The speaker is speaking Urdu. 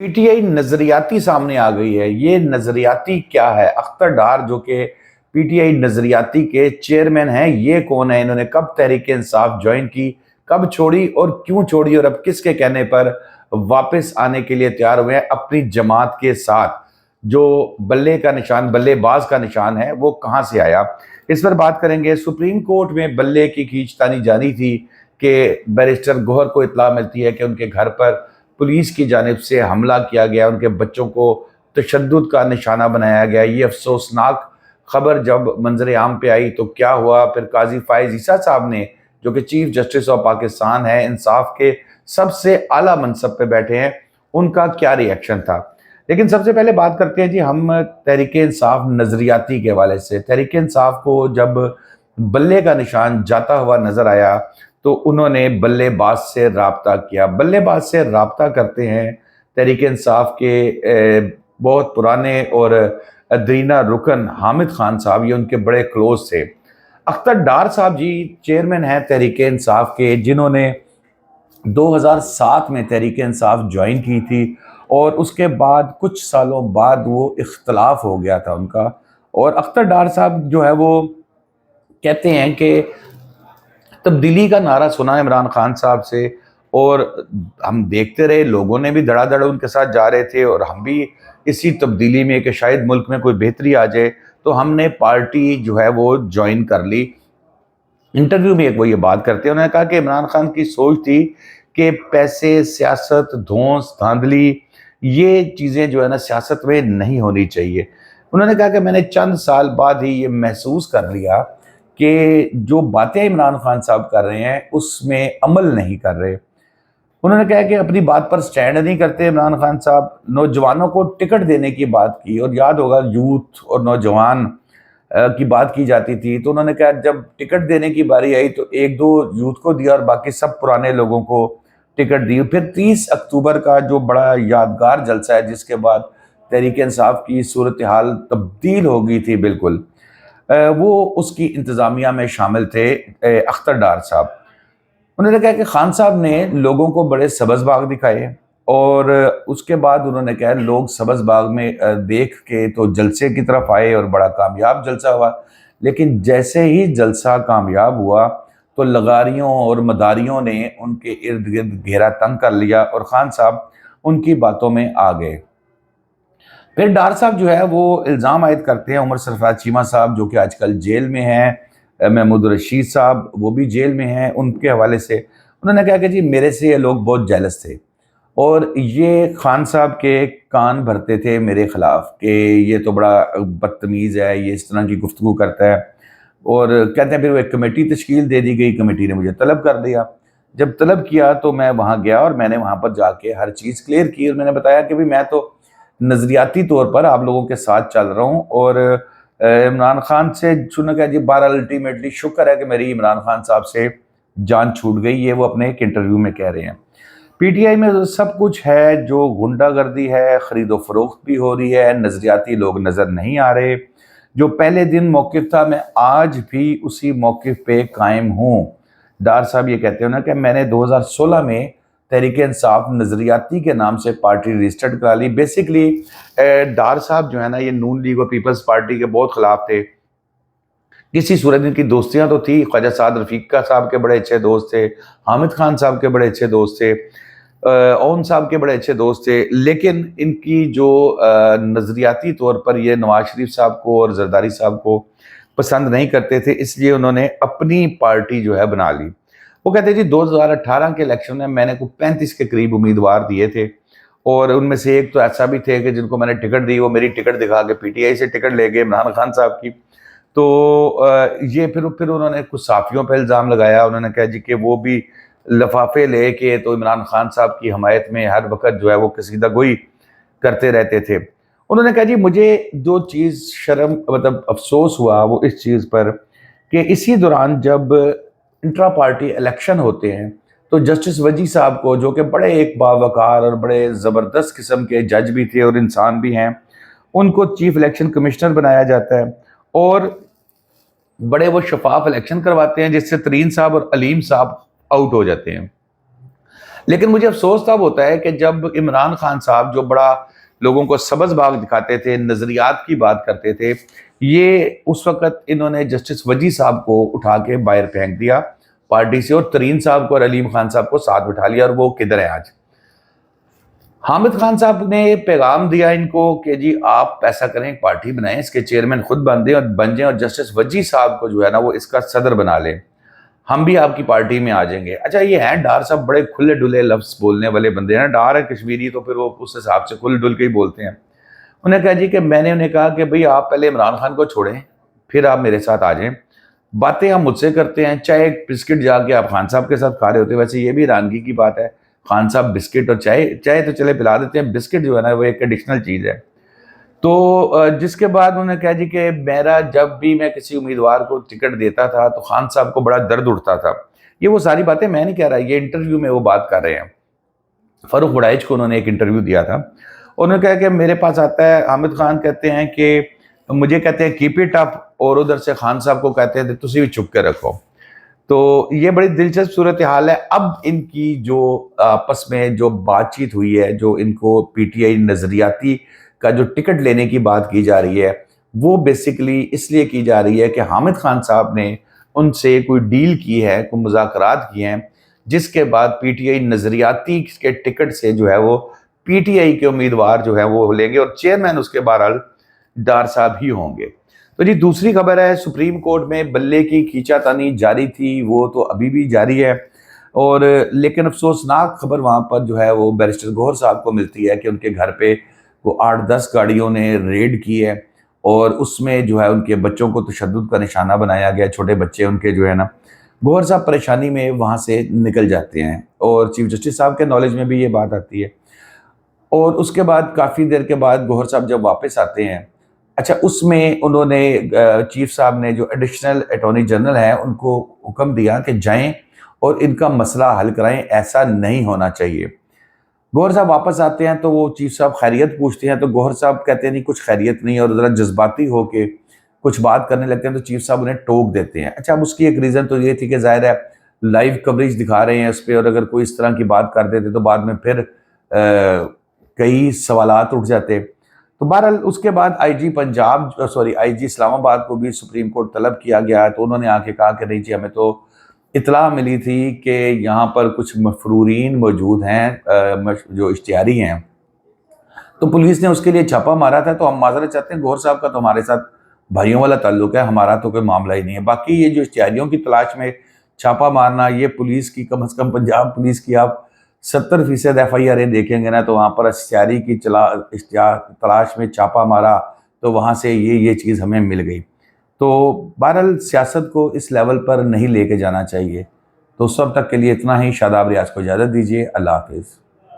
پی ٹی آئی نظریاتی سامنے آ گئی ہے۔ یہ نظریاتی کیا ہے؟ اختر ڈار جو کہ پی ٹی آئی نظریاتی کے چیئرمین ہیں، یہ کون ہے؟ انہوں نے کب تحریک انصاف جوائن کی، کب چھوڑی اور کیوں چھوڑی، اور اب کس کے کہنے پر واپس آنے کے لیے تیار ہوئے ہیں اپنی جماعت کے ساتھ؟ جو بلے کا نشان، بلے باز کا نشان ہے، وہ کہاں سے آیا؟ اس پر بات کریں گے۔ سپریم کورٹ میں بلے کی کھینچتانی جاری تھی کہ بیرسٹر گوہر کو اطلاع ملتی ہے کہ ان کے گھر پر پولیس کی جانب سے حملہ کیا گیا، ان کے بچوں کو تشدد کا نشانہ بنایا گیا۔ یہ افسوسناک خبر جب منظر عام پہ آئی تو کیا ہوا؟ پھر قاضی فائز عیسیٰ صاحب نے، جو کہ چیف جسٹس آف پاکستان ہے، انصاف کے سب سے اعلیٰ منصب پہ بیٹھے ہیں، ان کا کیا ری ایکشن تھا؟ لیکن سب سے پہلے بات کرتے ہیں ہم تحریک انصاف نظریاتی کے حوالے سے۔ تحریک انصاف کو جب بلے کا نشان جاتا ہوا نظر آیا تو انہوں نے بلے باز سے رابطہ کیا۔ بلے باز سے رابطہ کرتے ہیں تحریک انصاف کے بہت پرانے اور ادرینہ رکن حامد خان صاحب، یہ ان کے بڑے کلوز تھے۔ اختر ڈار صاحب جی چیئرمین ہیں تحریک انصاف کے، جنہوں نے 2007 میں تحریک انصاف جوائن کی تھی، اور اس کے بعد کچھ سالوں بعد وہ اختلاف ہو گیا تھا ان کا۔ اور اختر ڈار صاحب جو ہے وہ کہتے ہیں کہ تبدیلی کا نعرہ سنا عمران خان صاحب سے، اور ہم دیکھتے رہے، لوگوں نے بھی دھڑا دھڑ ان کے ساتھ جا رہے تھے، اور ہم بھی اسی تبدیلی میں کہ شاید ملک میں کوئی بہتری آ جائے، تو ہم نے پارٹی جو ہے وہ جوائن کر لی۔ انٹرویو میں ایک وہ یہ بات کرتے ہیں، انہوں نے کہا کہ عمران خان کی سوچ تھی کہ پیسے، سیاست، دھونس، دھاندلی، یہ چیزیں جو ہے نا سیاست میں نہیں ہونی چاہیے۔ انہوں نے کہا کہ میں نے چند سال بعد ہی یہ محسوس کر لیا کہ جو باتیں عمران خان صاحب کر رہے ہیں اس میں عمل نہیں کر رہے۔ انہوں نے کہا کہ اپنی بات پر سٹینڈ نہیں کرتے عمران خان صاحب۔ نوجوانوں کو ٹکٹ دینے کی بات کی، اور یاد ہوگا یوتھ اور نوجوان کی بات کی جاتی تھی، تو انہوں نے کہا جب ٹکٹ دینے کی باری آئی تو ایک دو یوتھ کو دیا اور باقی سب پرانے لوگوں کو ٹکٹ دی۔ پھر 30 اکتوبر کا جو بڑا یادگار جلسہ ہے، جس کے بعد تحریک انصاف کی صورتحال تبدیل ہو گئی تھی بالکل، وہ اس کی انتظامیہ میں شامل تھے اختر ڈار صاحب۔ انہوں نے کہا کہ خان صاحب نے لوگوں کو بڑے سبز باغ دکھائے، اور اس کے بعد انہوں نے کہا لوگ سبز باغ میں دیکھ کے تو جلسے کی طرف آئے اور بڑا کامیاب جلسہ ہوا، لیکن جیسے ہی جلسہ کامیاب ہوا تو لغاریوں اور مداریوں نے ان کے ارد گرد گھیرا تنگ کر لیا، اور خان صاحب ان کی باتوں میں آ گئے۔ پھر ڈار صاحب جو ہے وہ الزام عائد کرتے ہیں عمر سرفراز چیمہ صاحب، جو کہ آج کل جیل میں ہیں، محمود رشید صاحب وہ بھی جیل میں ہیں، ان کے حوالے سے انہوں نے کہا کہ جی میرے سے یہ لوگ بہت جیلس تھے، اور یہ خان صاحب کے کان بھرتے تھے میرے خلاف کہ یہ تو بڑا بدتمیز ہے، یہ اس طرح کی گفتگو کرتا ہے۔ اور کہتے ہیں پھر وہ ایک کمیٹی تشکیل دے دی گئی، کمیٹی نے مجھے طلب کر دیا۔ جب طلب کیا تو میں وہاں گیا، اور میں نے وہاں پر جا کے ہر چیز کلیئر کی، اور میں نے بتایا کہ میں تو نظریاتی طور پر آپ لوگوں کے ساتھ چل رہا ہوں، اور عمران خان سے سننا کہ جی بہرحال الٹیمیٹلی شکر ہے کہ میری عمران خان صاحب سے جان چھوٹ گئی، یہ وہ اپنے ایک انٹرویو میں کہہ رہے ہیں۔ پی ٹی آئی میں سب کچھ ہے، جو غنڈہ گردی ہے، خرید و فروخت بھی ہو رہی ہے، نظریاتی لوگ نظر نہیں آ رہے۔ جو پہلے دن موقف تھا میں آج بھی اسی موقف پہ قائم ہوں۔ ڈار صاحب یہ کہتے ہیں نا کہ میں نے 2016 میں تحریک انصاف نظریاتی کے نام سے پارٹی رجسٹرڈ کرا لی۔ بیسیکلی ڈار صاحب جو ہے نا یہ نون لیگ اور پیپلز پارٹی کے بہت خلاف تھے۔ کسی صورت ان کی دوستیاں تو تھی، خواجہ سعد رفیقہ صاحب کے بڑے اچھے دوست تھے، حامد خان صاحب کے بڑے اچھے دوست تھے، اون صاحب کے بڑے اچھے دوست تھے، لیکن ان کی جو نظریاتی طور پر یہ نواز شریف صاحب کو اور زرداری صاحب کو پسند نہیں کرتے تھے، اس لیے انہوں نے اپنی پارٹی جو ہے بنا لی۔ وہ کہتے ہیں جی 2018 کے الیکشن میں میں نے 35 کے قریب امیدوار دیے تھے، اور ان میں سے ایک تو ایسا بھی تھے کہ جن کو میں نے ٹکٹ دی وہ میری ٹکٹ دکھا کے پی ٹی آئی سے ٹکٹ لے گئے، عمران خان صاحب کی۔ تو یہ پھر انہوں نے کچھ صحافیوں پہ الزام لگایا، انہوں نے کہا جی کہ وہ بھی لفافے لے کے تو عمران خان صاحب کی حمایت میں ہر وقت جو ہے وہ کشیدہ گوئی کرتے رہتے تھے۔ انہوں نے کہا جی مجھے جو چیز شرم افسوس ہوا وہ اس چیز پر کہ اسی دوران جب انٹرا پارٹی الیکشن ہوتے ہیں تو جسٹس وجی صاحب کو، جو کہ بڑے ایک باوقار اور بڑے زبردست قسم کے جج بھی تھے اور انسان بھی ہیں، ان کو چیف الیکشن کمشنر بنایا جاتا ہے، اور بڑے وہ شفاف الیکشن کرواتے ہیں جس سے ترین صاحب اور علیم صاحب آؤٹ ہو جاتے ہیں۔ لیکن مجھے افسوس تب ہوتا ہے کہ جب عمران خان صاحب جو بڑا لوگوں کو سبز باغ دکھاتے تھے، نظریات کی بات کرتے تھے، یہ اس وقت انہوں نے جسٹس وجی صاحب کو اٹھا کے باہر پھینک دیا پارٹی سے، اور ترین صاحب کو اور علیم خان صاحب کو ساتھ بٹھا لیا، اور وہ کدھر ہیں آج؟ حامد خان صاحب نے پیغام دیا ان کو کہ جی آپ ایسا کریں، ایک پارٹی بنائیں، اس کے چیئرمین خود بن جائیں، اور جسٹس وجی صاحب کو جو ہے نا وہ اس کا صدر بنا لیں، ہم بھی آپ کی پارٹی میں آ جائیں گے۔ اچھا، یہ ہیں ڈار صاحب بڑے کھلے ڈلے لفظ بولنے والے بندے ہیں، ڈار ہے کشمیری تو پھر وہ اس حساب سے کھل ڈل کے ہی بولتے ہیں۔ انہیں کہا جی کہ میں نے انہیں کہا کہ بھئی آپ پہلے عمران خان کو چھوڑیں، پھر آپ میرے ساتھ آ جائیں، باتیں ہم مجھ سے کرتے ہیں، چائے بسکٹ جا کے آپ خان صاحب کے ساتھ کھا رہے ہوتے ہیں۔ ویسے یہ بھی حیرانگی کی بات ہے، خان صاحب بسکٹ اور چائے تو چلے پلا دیتے ہیں، بسکٹ جو ہے نا وہ ایک ایڈیشنل چیز ہے۔ تو جس کے بعد انہوں نے کہا جی کہ میرا جب بھی میں کسی امیدوار کو ٹکٹ دیتا تھا تو خان صاحب کو بڑا درد اٹھتا تھا۔ یہ وہ ساری باتیں میں نہیں کہہ رہا، یہ انٹرویو میں وہ بات کر رہے ہیں، فاروق وڑائچ کو انہوں نے ایک انٹرویو دیا تھا، انہوں نے کہا کہ میرے پاس آتا ہے حامد خان، کہتے ہیں کہ مجھے کہتے ہیں کیپ اٹ اپ، اور ادھر سے خان صاحب کو کہتے ہیں تسی بھی چھپ کے رکھو۔ تو یہ بڑی دلچسپ صورتحال ہے۔ اب ان کی جو آپس میں جو بات چیت ہوئی ہے، جو ان کو پی ٹی آئی نظریاتی کا جو ٹکٹ لینے کی بات کی جا رہی ہے، وہ بیسیکلی اس لیے کی جا رہی ہے کہ حامد خان صاحب نے ان سے کوئی ڈیل کی ہے، کوئی مذاکرات کیے ہیں، جس کے بعد پی ٹی آئی نظریاتی کے ٹکٹ سے جو ہے وہ پی ٹی آئی کے امیدوار جو ہے وہ لیں گے، اور چیئرمین اس کے بہرحال ڈار صاحب ہی ہوں گے۔ تو جی دوسری خبر ہے، سپریم کورٹ میں بلے کی کھینچا تانی جاری تھی، وہ تو ابھی بھی جاری ہے، اور لیکن افسوسناک خبر وہاں پر جو ہے وہ بیرسٹر گوہر صاحب کو ملتی ہے کہ ان کے گھر پہ وہ 8-10 گاڑیوں نے ریڈ کی ہے، اور اس میں جو ہے ان کے بچوں کو تشدد کا نشانہ بنایا گیا، چھوٹے بچے ان کے جو ہے نا۔ گوہر صاحب پریشانی میں وہاں سے نکل جاتے ہیں، اور چیف جسٹس صاحب کے نالج میں بھی یہ بات آتی ہے، اور اس کے بعد کافی دیر کے بعد گوہر صاحب جب واپس آتے ہیں، اچھا اس میں انہوں نے چیف صاحب نے جو ایڈیشنل اٹارنی جنرل ہیں ان کو حکم دیا کہ جائیں اور ان کا مسئلہ حل کرائیں، ایسا نہیں ہونا چاہیے۔ گوہر صاحب واپس آتے ہیں تو وہ چیف صاحب خیریت پوچھتے ہیں، تو گوہر صاحب کہتے ہیں نہیں کچھ خیریت نہیں، اور ذرا جذباتی ہو کے کچھ بات کرنے لگتے ہیں تو چیف صاحب انہیں ٹوک دیتے ہیں۔ اچھا اب اس کی ایک ریزن تو یہ تھی کہ ظاہر ہے لائیو کوریج دکھا رہے ہیں اس پہ، اور اگر کوئی اس طرح کی بات کر دیتے تو بعد میں پھر کئی سوالات اٹھ جاتے۔ تو بہرحال اس کے بعد آئی جی اسلام آباد کو بھی سپریم کورٹ طلب کیا گیا، تو انہوں نے آ کے کہا کہ نہیں جی ہمیں تو اطلاع ملی تھی کہ یہاں پر کچھ مفرورین موجود ہیں جو اشتہاری ہیں، تو پولیس نے اس کے لیے چھاپا مارا تھا، تو ہم معذرت چاہتے ہیں، گوہر صاحب کا تو ہمارے ساتھ بھائیوں والا تعلق ہے، ہمارا تو کوئی معاملہ ہی نہیں ہے۔ باقی یہ جو اشتہاریوں کی تلاش میں چھاپا مارنا، یہ پولیس کی کم از کم پنجاب پولیس کی آپ 70% ایف آئی آریں دیکھیں گے نا، تو وہاں پر اشتہاری کی تلاش میں چھاپا مارا تو وہاں سے یہ چیز ہمیں مل گئی۔ تو بہرحال سیاست کو اس لیول پر نہیں لے کے جانا چاہیے۔ تو اس وقت تک کے لیے اتنا ہی، شاداب ریاض کو اجازت دیجیے، اللہ حافظ۔